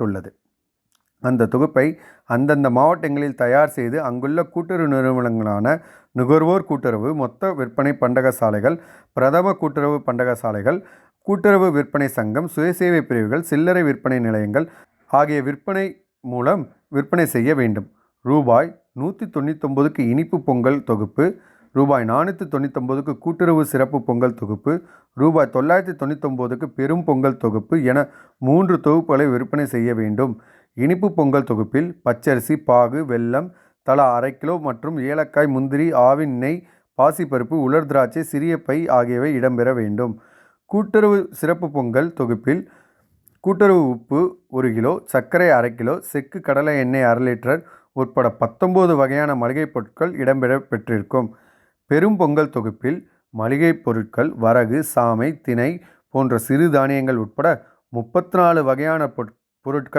உள்ளது. அந்த தொகுப்பை அந்தந்த மாவட்டங்களில் தயார் செய்து அங்குள்ள கூட்டுறவு நிறுவனங்களான நுகர்வோர் கூட்டுறவு, மொத்த விற்பனை பண்டகசாலைகள், பிரதம கூட்டுறவு பண்டகசாலைகள், கூட்டுறவு விற்பனை சங்கம், சுயசேவை பிரிவுகள், சில்லறை விற்பனை நிலையங்கள் ஆகிய விற்பனை மூலம் விற்பனை செய்ய வேண்டும். ரூபாய் 199க்கு இனிப்பு பொங்கல் தொகுப்பு, ரூபாய் 499க்கு கூட்டுறவு சிறப்பு பொங்கல் தொகுப்பு, ரூபாய் 999க்கு பெரும் பொங்கல் தொகுப்பு என 3 தொகுப்புகளை விற்பனை செய்ய வேண்டும். இனிப்பு பொங்கல் தொகுப்பில் பச்சரிசி, பாகு, வெல்லம் தலா அரை கிலோ மற்றும் ஏலக்காய், முந்திரி, ஆவின் நெய், பாசிப்பருப்பு, உலர் திராட்சை, சிறிய பை ஆகியவை இடம்பெற வேண்டும். கூட்டுறவு சிறப்பு பொங்கல் தொகுப்பில் கூட்டுறவு உப்பு 1 கிலோ, சர்க்கரை அரை கிலோ, செக்கு கடலை எண்ணெய் 1/2 லிட்டர் உட்பட 19 வகையான மளிகை பொருட்கள் இடம்பெற பெற்றிருக்கும். பெரும் பொங்கல் தொகுப்பில் மளிகை பொருட்கள், வரகு, சாமை, திணை போன்ற சிறு தானியங்கள் உட்பட 34 வகையான பொருட்கள்